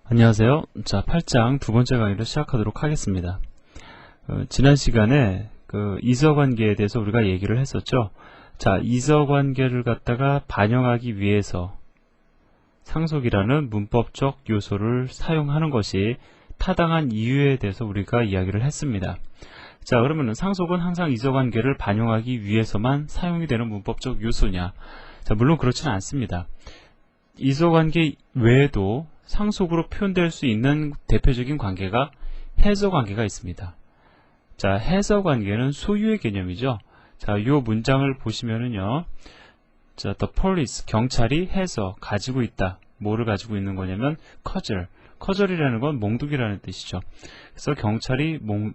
안녕하세요. 자, 8장 두 번째 강의를 시작하도록 하겠습니다. 지난 시간에 이서관계에 대해서 우리가 얘기를 했었죠. 자, 이서관계를 갖다가 반영하기 위해서 상속이라는 문법적 요소를 사용하는 것이 타당한 이유에 대해서 우리가 이야기를 했습니다. 자, 그러면은 상속은 항상 이서관계를 반영하기 위해서만 사용이 되는 문법적 요소냐? 자, 물론 그렇지는 않습니다. 이서관계 외에도 상속으로 표현될 수 있는 대표적인 관계가 해서관계가 있습니다. 자, 해서관계는 소유의 개념이죠. 자, 이 문장을 보시면은요. 자, the police, 경찰이 해서 가지고 있다. 뭐를 가지고 있는 거냐면 커즐. 커즐이라는 건 몽둥이라는 뜻이죠. 그래서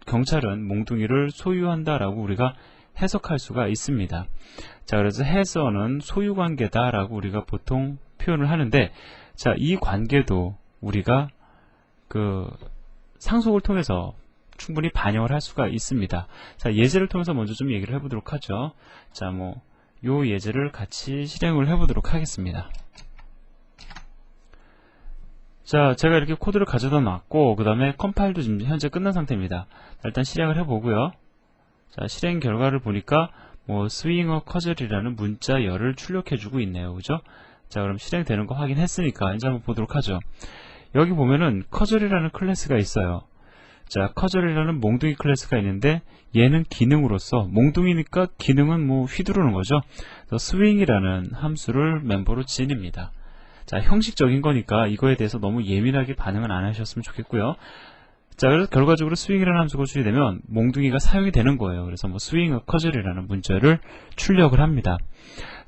경찰은 몽둥이를 소유한다라고 우리가 해석할 수가 있습니다. 자, 그래서 해서는 소유관계다라고 우리가 보통 표현을 하는데, 자, 이 관계도 우리가 상속을 통해서 충분히 반영을 할 수가 있습니다. 자, 예제를 통해서 먼저 좀 얘기를 해보도록 하죠. 자, 요 예제를 같이 실행을 해보도록 하겠습니다. 자, 제가 이렇게 코드를 가져다 놨고, 그 다음에 컴파일도 지금 현재 끝난 상태입니다. 자, 일단 실행을 해보고요. 자, 실행 결과를 보니까 스윙어 커즐이라는 문자열을 출력해주고 있네요. 그죠? 자, 그럼 실행되는 거 확인했으니까 이제 한번 보도록 하죠. 여기 보면은 커즐이라는 클래스가 있어요. 자, 커즐이라는 몽둥이 클래스가 있는데 얘는 기능으로서 몽둥이니까 기능은 휘두르는 거죠. 그래서 스윙이라는 함수를 멤버로 지닙니다. 자, 형식적인 거니까 이거에 대해서 너무 예민하게 반응은 안 하셨으면 좋겠고요. 자, 그래서 결과적으로 스윙이라는 함수가 출력되면 몽둥이가 사용이 되는 거예요. 그래서 스윙어 커즐이라는 문자를 출력을 합니다.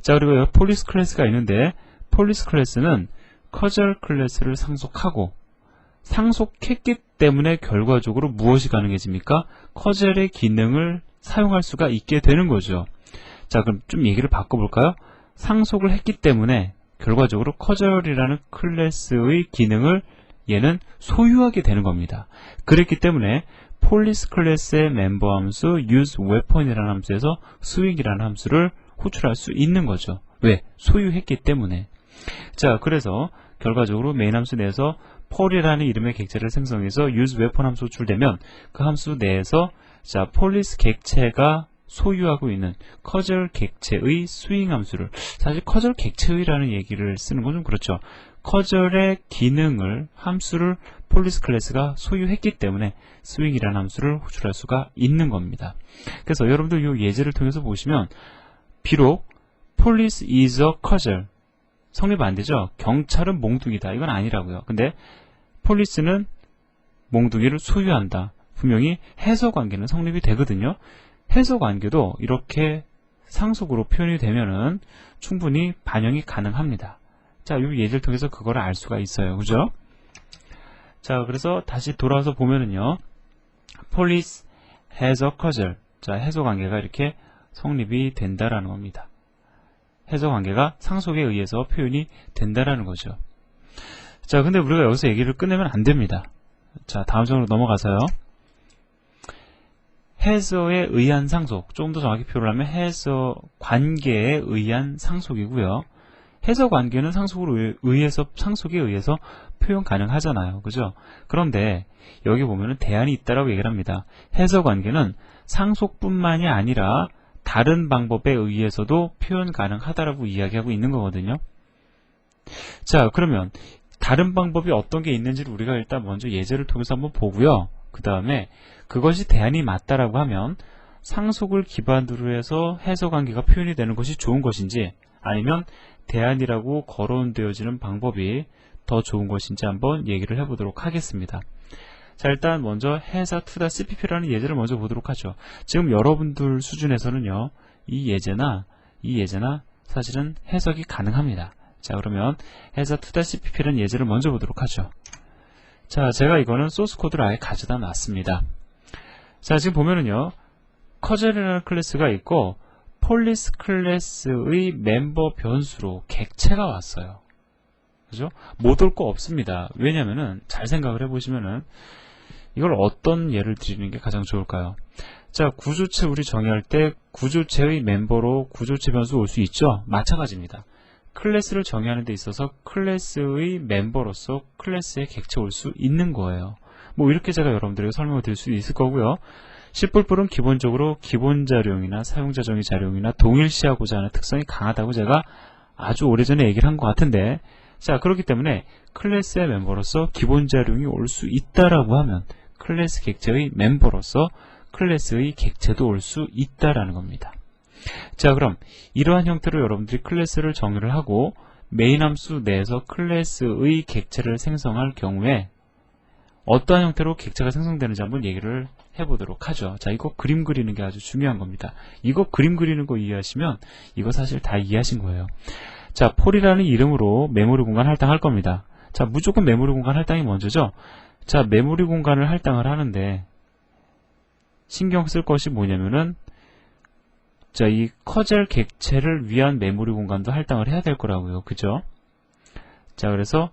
자, 그리고 여기 폴리스 클래스가 있는데 폴리스 클래스는 커즐 클래스를 상속하고 상속했기 때문에 결과적으로 무엇이 가능해집니까? 커즐의 기능을 사용할 수가 있게 되는 거죠. 자, 그럼 좀 얘기를 바꿔볼까요? 상속을 했기 때문에 결과적으로 커즐이라는 클래스의 기능을 얘는 소유하게 되는 겁니다. 그랬기 때문에 폴리스 클래스의 멤버 함수 use weapon이라는 함수에서 swing이라는 함수를 호출할 수 있는 거죠. 왜? 소유했기 때문에. 자, 그래서 결과적으로 메인 함수 내에서 폴이라는 이름의 객체를 생성해서 use weapon 함수 호출되면 그 함수 내에서 자, 폴리스 객체가 소유하고 있는 커즐 객체의 스윙 함수를, 사실 커즐 객체의라는 얘기를 쓰는 건 좀 그렇죠. 커즐의 기능을, 함수를 폴리스 클래스가 소유했기 때문에 스윙이라는 함수를 호출할 수가 있는 겁니다. 그래서 여러분들 이 예제를 통해서 보시면 비록 police is a 커즐 성립 안 되죠. 경찰은 몽둥이다. 이건 아니라고요. 근데 police는 몽둥이를 소유한다. 분명히 해서관계는 성립이 되거든요. 해서관계도 이렇게 상속으로 표현이 되면은 충분히 반영이 가능합니다. 자, 이 예제를 통해서 그걸 알 수가 있어요. 그죠? 자, 그래서 다시 돌아와서 보면은요. police has a 커즐. 자, 해서관계가 이렇게 성립이 된다라는 겁니다. 해서관계가 상속에 의해서 표현이 된다라는 거죠. 자, 근데 우리가 여기서 얘기를 끝내면 안 됩니다. 자, 다음 장으로 넘어가서요. 해서에 의한 상속, 조금 더 정확히 표현을 하면 해서관계에 의한 상속이고요. 해서관계는 상속에 의해서 표현 가능하잖아요. 그죠? 그런데 여기 보면은 대안이 있다라고 얘기를 합니다. 해서관계는 상속뿐만이 아니라 다른 방법에 의해서도 표현 가능하다라고 이야기하고 있는 거거든요. 자, 그러면 다른 방법이 어떤 게 있는지를 우리가 일단 먼저 예제를 통해서 한번 보고요. 그 다음에 그것이 대안이 맞다라고 하면 상속을 기반으로 해서 해서관계가 표현이 되는 것이 좋은 것인지, 아니면 대안이라고 거론되어지는 방법이 더 좋은 것인지 한번 얘기를 해보도록 하겠습니다. 자, 일단 먼저 해사 투다 CPP라는 예제를 먼저 보도록 하죠. 지금 여러분들 수준에서는요, 이 예제나 사실은 해석이 가능합니다. 자, 그러면 해사 투다 CPP라는 예제를 먼저 보도록 하죠. 자, 제가 이거는 소스 코드를 아예 가져다 놨습니다. 자, 지금 보면은요, 커즐이라는 클래스가 있고 폴리스 클래스의 멤버 변수로 객체가 왔어요. 그죠? 못 올 거 없습니다. 왜냐면은 잘 생각을 해보시면은 이걸 어떤 예를 드리는 게 가장 좋을까요? 자, 구조체 우리 정의할 때 구조체의 멤버로 구조체 변수 올 수 있죠? 마찬가지입니다. 클래스를 정의하는 데 있어서 클래스의 멤버로서 클래스에 객체 올 수 있는 거예요. 뭐 이렇게 제가 여러분들에게 설명을 드릴 수 있을 거고요. C++은 기본적으로 기본 자료용이나 사용자 정의 자료용이나 동일시하고자 하는 특성이 강하다고 제가 아주 오래전에 얘기를 한 것 같은데, 자, 그렇기 때문에 클래스의 멤버로서 기본 자료용이 올 수 있다라고 하면 클래스 객체의 멤버로서 클래스의 객체도 올 수 있다라는 겁니다. 자, 그럼 이러한 형태로 여러분들이 클래스를 정의를 하고 메인 함수 내에서 클래스의 객체를 생성할 경우에 어떠한 형태로 객체가 생성되는지 한번 얘기를 해보도록 하죠. 자, 이거 그림 그리는 게 아주 중요한 겁니다. 이거 그림 그리는 거 이해하시면 이거 사실 다 이해하신 거예요. 자, 폴이라는 이름으로 메모리 공간 할당할 겁니다. 자, 무조건 메모리 공간 할당이 먼저죠. 자, 메모리 공간을 할당을 하는데 신경 쓸 것이 뭐냐면은, 자, 이 커젤 객체를 위한 메모리 공간도 할당을 해야 될 거라고요. 그죠? 자, 그래서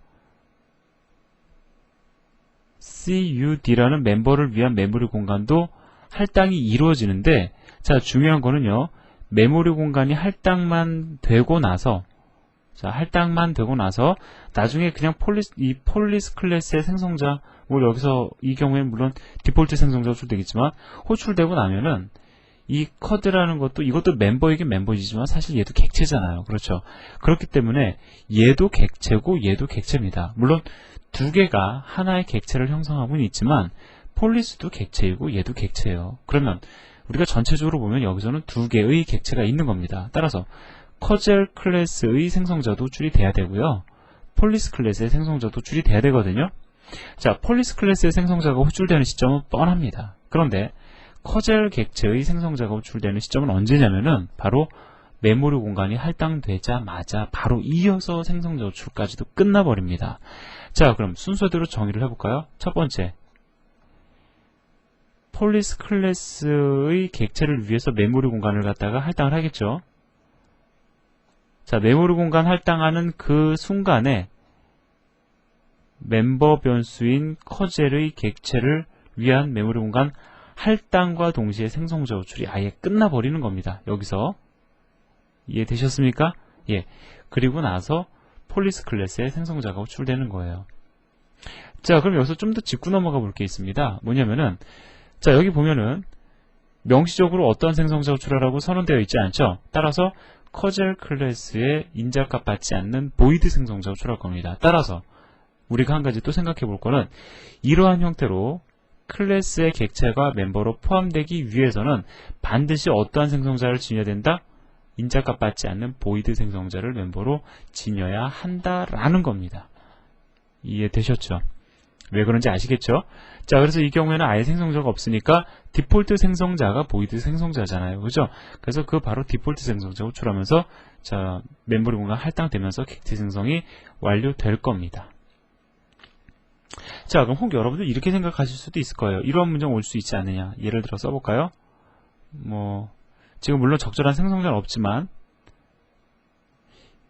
CUD라는 멤버를 위한 메모리 공간도 할당이 이루어지는데, 자, 중요한 거는요, 메모리 공간이 할당만 되고 나서, 자, 할당만 되고 나서 나중에 그냥 이 폴리스 클래스의 생성자, 뭐 여기서 이 경우에는 물론 디폴트 생성자가 호출되겠지만, 호출되고 나면은 이 커드라는 것도, 이것도 멤버이긴 멤버이지만 사실 얘도 객체잖아요. 그렇죠? 그렇기 때문에 얘도 객체고 얘도 객체입니다. 물론 두 개가 하나의 객체를 형성하고는 있지만 폴리스도 객체이고 얘도 객체예요. 그러면 우리가 전체적으로 보면 여기서는 두 개의 객체가 있는 겁니다. 따라서 커젤 클래스의 생성자도 호출이 돼야 되고요, 폴리스 클래스의 생성자도 호출이 돼야 되거든요. 자, 폴리스 클래스의 생성자가 호출되는 시점은 뻔합니다. 그런데 커젤 객체의 생성자가 호출되는 시점은 언제냐면은 바로 메모리 공간이 할당되자마자 바로 이어서 생성자 호출까지도 끝나버립니다. 자, 그럼 순서대로 정의를 해볼까요? 첫 번째, 폴리스 클래스의 객체를 위해서 메모리 공간을 갖다가 할당을 하겠죠. 자, 메모리 공간 할당하는 그 순간에 멤버 변수인 커젤의 객체를 위한 메모리 공간 할당과 동시에 생성자 호출이 아예 끝나버리는 겁니다. 여기서 이해되셨습니까? 예. 그리고 나서 폴리스 클래스의 생성자가 호출되는 거예요. 자, 그럼 여기서 좀 더 짚고 넘어가 볼 게 있습니다. 뭐냐면은, 자, 여기 보면은 명시적으로 어떤 생성자 호출하라고 선언되어 있지 않죠? 따라서 커젤 클래스의 인자값 받지 않는 보이드 생성자 호출할 겁니다. 따라서 우리가 한 가지 또 생각해 볼 거는, 이러한 형태로 클래스의 객체가 멤버로 포함되기 위해서는 반드시 어떠한 생성자를 지녀야 된다? 인자값 받지 않는 보이드 생성자를 멤버로 지녀야 한다라는 겁니다. 이해되셨죠? 왜 그런지 아시겠죠? 자, 그래서 이 경우에는 아예 생성자가 없으니까 디폴트 생성자가 보이드 생성자잖아요. 그죠? 그래서 그 바로 디폴트 생성자 호출하면서, 자, 메모리 공간 할당되면서 객체 생성이 완료될 겁니다. 자, 그럼 혹 여러분들 이렇게 생각하실 수도 있을 거예요. 이러한 문제가 올 수 있지 않느냐. 예를 들어 써볼까요? 지금 물론 적절한 생성자는 없지만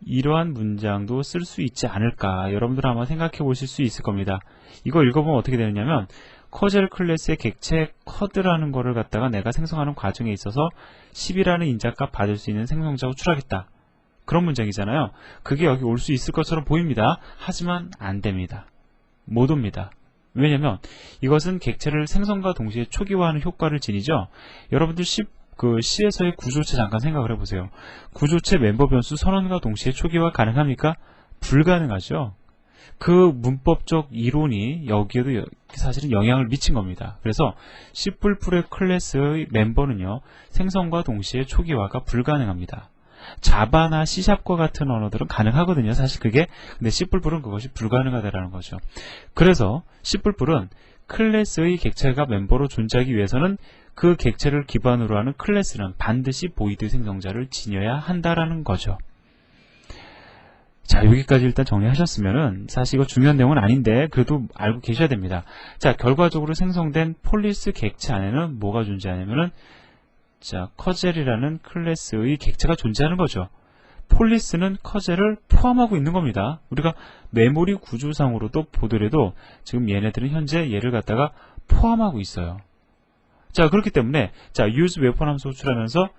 이러한 문장도 쓸 수 있지 않을까, 여러분들 아마 생각해 보실 수 있을 겁니다. 이거 읽어보면 어떻게 되느냐면, 커젤 클래스의 객체 커드라는 거를 갖다가 내가 생성하는 과정에 있어서 10이라는 인자값 받을 수 있는 생성자 호출하겠다, 그런 문장이잖아요. 그게 여기 올 수 있을 것처럼 보입니다. 하지만 안 됩니다. 못 옵니다. 왜냐면 이것은 객체를 생성과 동시에 초기화하는 효과를 지니죠. 여러분들 C에서의 구조체 잠깐 생각을 해보세요. 구조체 멤버 변수 선언과 동시에 초기화 가능합니까? 불가능하죠. 그 문법적 이론이 여기에도 사실은 영향을 미친 겁니다. 그래서 C++ 클래스의 멤버는요, 생성과 동시에 초기화가 불가능합니다. 자바나 C샵과 같은 언어들은 가능하거든요. 사실 그게. 근데 C++은 그것이 불가능하다라는 거죠. 그래서 C++은 클래스의 객체가 멤버로 존재하기 위해서는 그 객체를 기반으로 하는 클래스는 반드시 보이드 생성자를 지녀야 한다라는 거죠. 자, 여기까지 일단 정리하셨으면은, 사실 이거 중요한 내용은 아닌데 그래도 알고 계셔야 됩니다. 자, 결과적으로 생성된 폴리스 객체 안에는 뭐가 존재하냐면은, 자, 커젤이라는 클래스의 객체가 존재하는 거죠. 폴리스는 커젤을 포함하고 있는 겁니다. 우리가 메모리 구조상으로도 보더라도 지금 얘네들은 현재 얘를 갖다가 포함하고 있어요. 자, 그렇기 때문에, 자, use weapon 함수 호출하면서,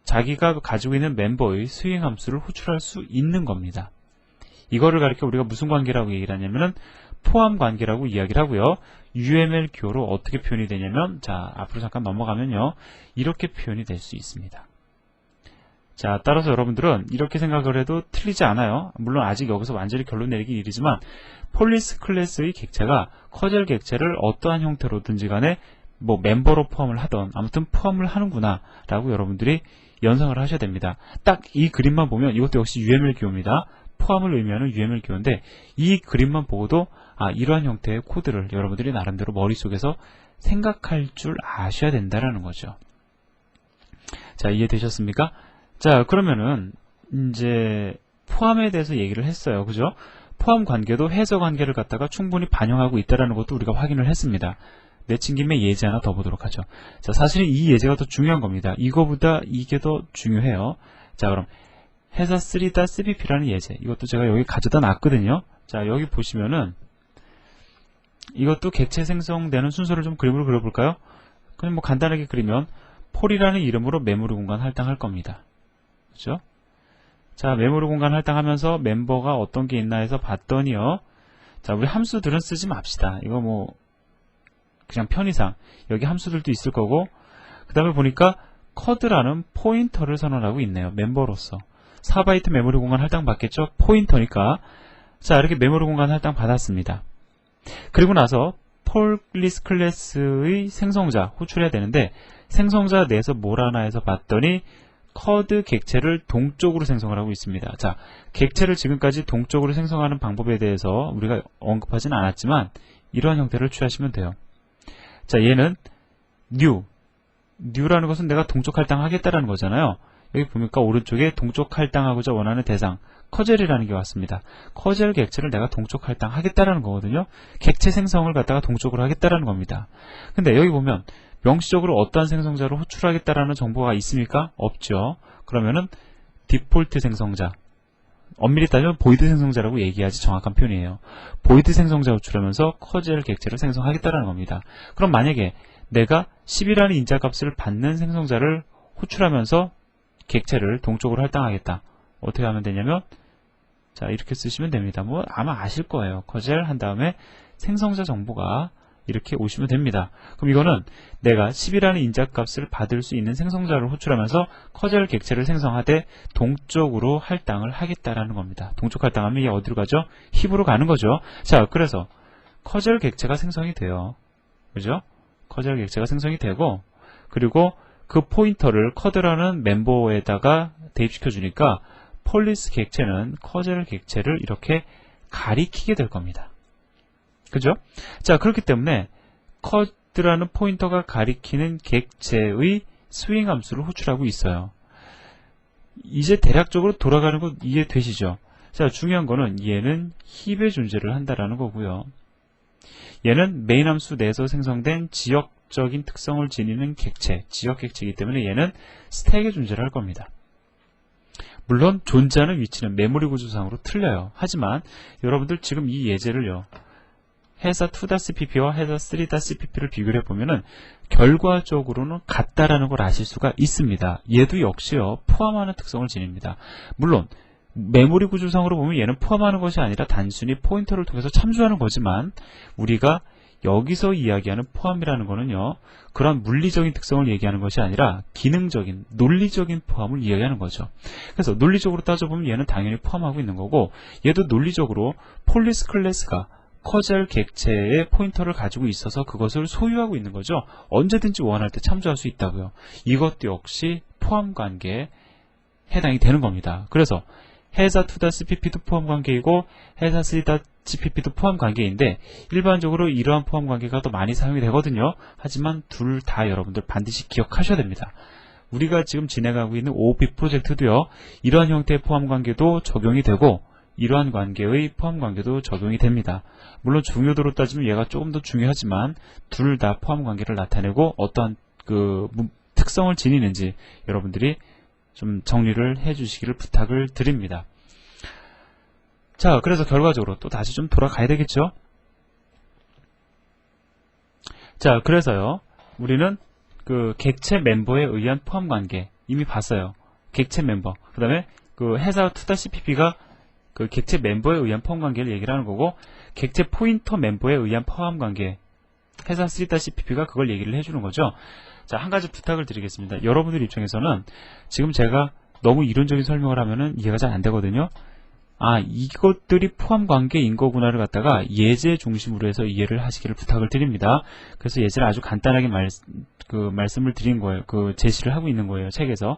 자기가 가지고 있는 멤버의 스윙 함수를 호출할 수 있는 겁니다. 이거를 가리켜 우리가 무슨 관계라고 얘기를 하냐면은 포함 관계라고 이야기를 하고요. UML 기호로 어떻게 표현이 되냐면, 자, 앞으로 잠깐 넘어가면요. 이렇게 표현이 될 수 있습니다. 자, 따라서 여러분들은 이렇게 생각을 해도 틀리지 않아요. 물론 아직 여기서 완전히 결론 내리기 이르지만, 폴리스 클래스의 객체가 커젤 객체를 어떠한 형태로든지 간에 뭐 멤버로 포함을 하던 아무튼 포함을 하는구나 라고 여러분들이 연상을 하셔야 됩니다. 딱 이 그림만 보면 이것도 역시 UML 기호입니다. 포함을 의미하는 UML 기호인데, 이 그림만 보고도 이러한 형태의 코드를 여러분들이 나름대로 머릿속에서 생각할 줄 아셔야 된다라는 거죠. 자, 이해되셨습니까? 자, 그러면은 이제 포함에 대해서 얘기를 했어요. 그죠? 포함 관계도 해서 관계를 갖다가 충분히 반영하고 있다는 것도 우리가 확인을 했습니다. 내친 김에 예제 하나 더 보도록 하죠. 자, 사실은 이 예제가 더 중요한 겁니다. 이거보다 이게 더 중요해요. 자, 그럼 회사 3.cpp라는 예제, 이것도 제가 여기 가져다 놨거든요. 자, 여기 보시면은 이것도 객체 생성되는 순서를 좀 그림으로 그려볼까요? 그냥 뭐 간단하게 그리면 폴이라는 이름으로 메모리 공간 할당할 겁니다. 그죠? 자, 메모리 공간 할당하면서 멤버가 어떤 게 있나 해서 봤더니요. 자, 우리 함수들은 쓰지 맙시다. 이거 뭐 그냥 편의상 여기 함수들도 있을 거고, 그 다음에 보니까 커드라는 포인터를 선언하고 있네요. 멤버로서 4바이트 메모리 공간 할당 받겠죠? 포인터니까. 자, 이렇게 메모리 공간 할당 받았습니다. 그리고 나서 폴리스 클래스의 생성자 호출해야 되는데, 생성자 내에서 뭘 하나 해서 봤더니 커드 객체를 동쪽으로 생성을 하고 있습니다. 자, 객체를 지금까지 동쪽으로 생성하는 방법에 대해서 우리가 언급하지는 않았지만 이러한 형태를 취하시면 돼요. 자, 얘는 new라는 것은 내가 동쪽 할당하겠다라는 거잖아요. 여기 보니까 오른쪽에 동쪽 할당하고자 원하는 대상 커젤이라는 게 왔습니다. 커젤 객체를 내가 동쪽 할당하겠다라는 거거든요. 객체 생성을 갖다가 동쪽으로 하겠다라는 겁니다. 근데 여기 보면 명시적으로 어떠한 생성자를 호출하겠다라는 정보가 있습니까? 없죠. 그러면은 디폴트 생성자, 엄밀히 따지면 보이드 생성자라고 얘기하지 정확한 표현이에요. 보이드 생성자 호출하면서 커젤 객체를 생성하겠다라는 겁니다. 그럼 만약에 내가 10이라는 인자값을 받는 생성자를 호출하면서 객체를 동쪽으로 할당하겠다. 어떻게 하면 되냐면, 자, 이렇게 쓰시면 됩니다. 뭐 아마 아실 거예요. 커젤 한 다음에 생성자 정보가 이렇게 오시면 됩니다. 그럼 이거는 내가 10이라는 인자값을 받을 수 있는 생성자를 호출하면서 커젤 객체를 생성하되 동쪽으로 할당을 하겠다라는 겁니다. 동쪽 할당하면 이게 어디로 가죠? 힙으로 가는 거죠. 자, 그래서 커젤 객체가 생성이 돼요. 그죠? 커젤 객체가 생성이 되고, 그리고 그 포인터를 커드라는 멤버에다가 대입시켜 주니까 폴리스 객체는 커젤 객체를 이렇게 가리키게 될 겁니다. 그죠? 자, 그렇기 때문에 커드라는 포인터가 가리키는 객체의 스윙 함수를 호출하고 있어요. 이제 대략적으로 돌아가는 거 이해되시죠? 자, 중요한 거는 얘는 힙의 존재를 한다라는 거고요. 얘는 메인 함수 내에서 생성된 지역적인 특성을 지니는 객체, 지역 객체이기 때문에 얘는 스택의 존재를 할 겁니다. 물론 존재하는 위치는 메모리 구조상으로 틀려요. 하지만 여러분들 지금 이 예제를요, 회사 2.cpp와 회사 3.cpp를 비교를 해보면은 결과적으로는 같다라는 걸 아실 수가 있습니다. 얘도 역시요, 포함하는 특성을 지닙니다. 물론 메모리 구조상으로 보면 얘는 포함하는 것이 아니라 단순히 포인터를 통해서 참조하는 거지만, 우리가 여기서 이야기하는 포함이라는 거는요, 그런 물리적인 특성을 얘기하는 것이 아니라 기능적인, 논리적인 포함을 이야기하는 거죠. 그래서 논리적으로 따져보면 얘는 당연히 포함하고 있는 거고, 얘도 논리적으로 폴리스 클래스가 커젤 객체의 포인터를 가지고 있어서 그것을 소유하고 있는 거죠. 언제든지 원할 때 참조할 수 있다고요. 이것도 역시 포함 관계에 해당이 되는 겁니다. 그래서 회사 2.cpp도 포함 관계이고 회사 3.cpp도 포함 관계인데, 일반적으로 이러한 포함 관계가 더 많이 사용이 되거든요. 하지만 둘 다 여러분들 반드시 기억하셔야 됩니다. 우리가 지금 진행하고 있는 OOP 프로젝트도요, 이러한 형태의 포함 관계도 적용이 되고 이러한 관계의 포함 관계도 적용이 됩니다. 물론 중요도로 따지면 얘가 조금 더 중요하지만 둘 다 포함 관계를 나타내고 어떠한 그 특성을 지니는지 여러분들이 좀 정리를 해주시기를 부탁을 드립니다. 자, 그래서 결과적으로 또 다시 좀 돌아가야 되겠죠? 자, 그래서요, 우리는 그 객체 멤버에 의한 포함 관계, 이미 봤어요. 객체 멤버. 그 다음에 그 회사 2-pp가 그 객체 멤버에 의한 포함 관계를 얘기를 하는 거고, 객체 포인터 멤버에 의한 포함 관계, 회사 3-pp가 그걸 얘기를 해주는 거죠. 자, 한 가지 부탁을 드리겠습니다. 여러분들 입장에서는 지금 제가 너무 이론적인 설명을 하면은 이해가 잘 안 되거든요. 아, 이것들이 포함 관계인 거구나를 갖다가 예제 중심으로 해서 이해를 하시기를 부탁을 드립니다. 그래서 예제를 아주 간단하게 말씀을 드린 거예요. 그 제시를 하고 있는 거예요. 책에서.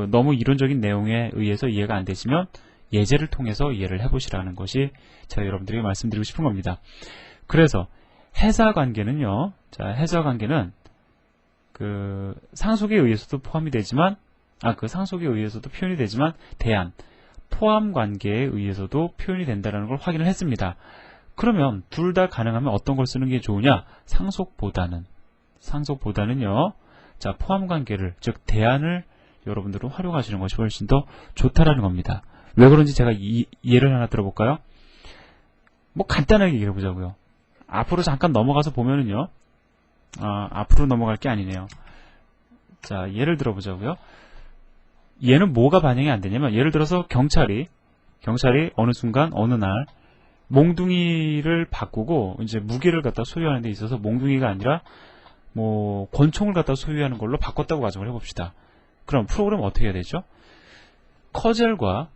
너무 이론적인 내용에 의해서 이해가 안 되시면 예제를 통해서 이해를 해보시라는 것이 제가 여러분들에게 말씀드리고 싶은 겁니다. 그래서 회사 관계는요. 자, 회사 관계는 그 상속에 의해서도 포함이 되지만, 그 상속에 의해서도 표현이 되지만, 대안, 포함 관계에 의해서도 표현이 된다는 걸 확인을 했습니다. 그러면 둘 다 가능하면 어떤 걸 쓰는 게 좋으냐? 상속보다는요. 자, 포함 관계를, 즉 대안을 여러분들은 활용하시는 것이 훨씬 더 좋다라는 겁니다. 왜 그런지 제가 예를 하나 들어볼까요? 뭐 간단하게 얘기해 보자고요. 앞으로 잠깐 넘어가서 보면은요. 앞으로 넘어갈 게 아니네요. 자, 예를 들어보자고요. 얘는 뭐가 반영이 안 되냐면, 예를 들어서 경찰이 어느 순간 어느 날 몽둥이를 바꾸고 이제 무기를 갖다 소유하는 데 있어서 몽둥이가 아니라 뭐 권총을 갖다 소유하는 걸로 바꿨다고 가정을 해봅시다. 그럼 프로그램은 어떻게 해야 되죠? 커젤과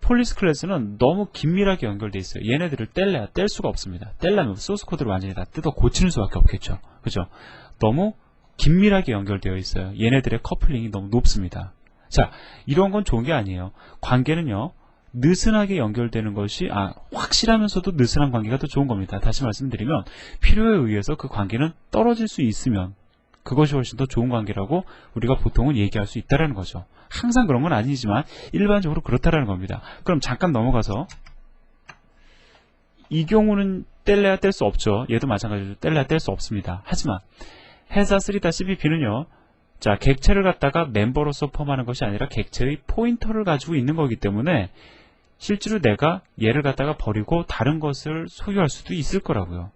폴리스 클래스는 너무 긴밀하게 연결되어 있어요. 얘네들을 뗄 수가 없습니다. 떼려면 소스 코드를 완전히 다 뜯어 고치는 수밖에 없겠죠. 그죠? 너무 긴밀하게 연결되어 있어요. 얘네들의 커플링이 너무 높습니다. 자, 이런 건 좋은 게 아니에요. 관계는요, 느슨하게 연결되는 것이, 확실하면서도 느슨한 관계가 더 좋은 겁니다. 다시 말씀드리면, 필요에 의해서 그 관계는 떨어질 수 있으면, 그것이 훨씬 더 좋은 관계라고 우리가 보통은 얘기할 수 있다는 거죠. 항상 그런 건 아니지만, 일반적으로 그렇다는 겁니다. 그럼 잠깐 넘어가서, 이 경우는 뗄래야 뗄 수 없죠. 얘도 마찬가지로 뗄래야 뗄 수 없습니다. 하지만, 회사 3-pp는요, 자, 객체를 갖다가 멤버로서 포함하는 것이 아니라 객체의 포인터를 가지고 있는 거기 때문에 실제로 내가 얘를 갖다가 버리고 다른 것을 소유할 수도 있을 거라고요.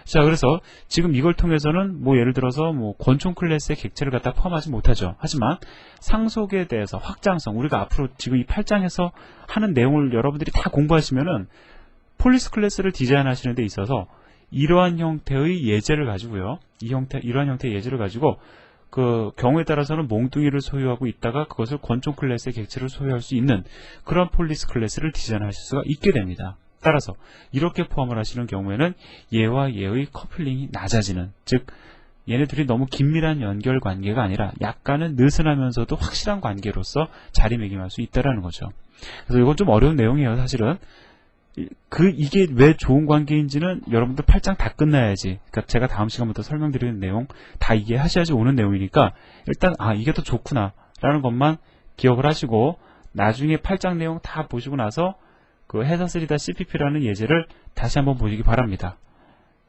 자, 그래서 지금 이걸 통해서는 뭐 예를 들어서 뭐 권총 클래스의 객체를 갖다 포함하지 못하죠. 하지만 상속에 대해서 확장성, 우리가 앞으로 지금 이 8장에서 하는 내용을 여러분들이 다 공부하시면은 폴리스 클래스를 디자인하시는 데 있어서 이러한 형태의 예제를 가지고요. 이러한 형태의 예제를 가지고 그 경우에 따라서는 몽둥이를 소유하고 있다가 그것을 권총 클래스의 객체를 소유할 수 있는 그런 폴리스 클래스를 디자인하실 수가 있게 됩니다. 따라서 이렇게 포함을 하시는 경우에는 얘와 얘의 커플링이 낮아지는, 즉 얘네들이 너무 긴밀한 연결 관계가 아니라 약간은 느슨하면서도 확실한 관계로서 자리매김할 수 있다는 거죠. 그래서 이건 좀 어려운 내용이에요. 사실은 이게 왜 좋은 관계인지는 여러분들 8장 다 끝나야지, 그러니까 제가 다음 시간부터 설명드리는 내용 다 이해하셔야지 오는 내용이니까 일단 이게 더 좋구나 라는 것만 기억을 하시고 나중에 8장 내용 다 보시고 나서 그 회사 3-cpp라는 예제를 다시 한번 보시기 바랍니다.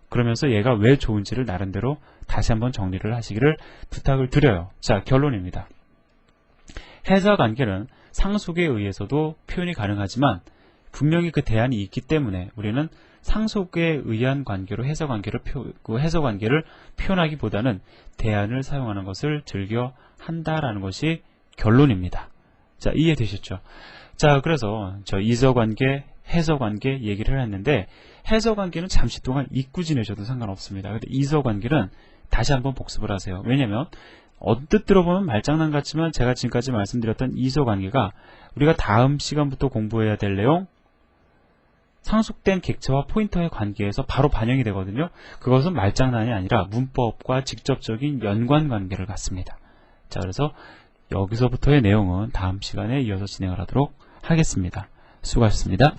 그러면서 얘가 왜 좋은지를 나름대로 다시 한번 정리를 하시기를 부탁을 드려요. 자, 결론입니다. 회사 관계는 상속에 의해서도 표현이 가능하지만 분명히 그 대안이 있기 때문에 우리는 상속에 의한 관계로 회사 관계를 표현하기보다는 대안을 사용하는 것을 즐겨 한다라는 것이 결론입니다. 자, 이해되셨죠? 자, 그래서 저 이서관계, 해서관계 얘기를 했는데 해서관계는 잠시 동안 잊고 지내셔도 상관없습니다. 근데 이서관계는 다시 한번 복습을 하세요. 왜냐면 언뜻 들어보면 말장난 같지만 제가 지금까지 말씀드렸던 이서관계가 우리가 다음 시간부터 공부해야 될 내용, 상속된 객체와 포인터의 관계에서 바로 반영이 되거든요. 그것은 말장난이 아니라 문법과 직접적인 연관 관계를 갖습니다. 자, 그래서 여기서부터의 내용은 다음 시간에 이어서 진행을 하도록 하겠습니다. 수고하셨습니다.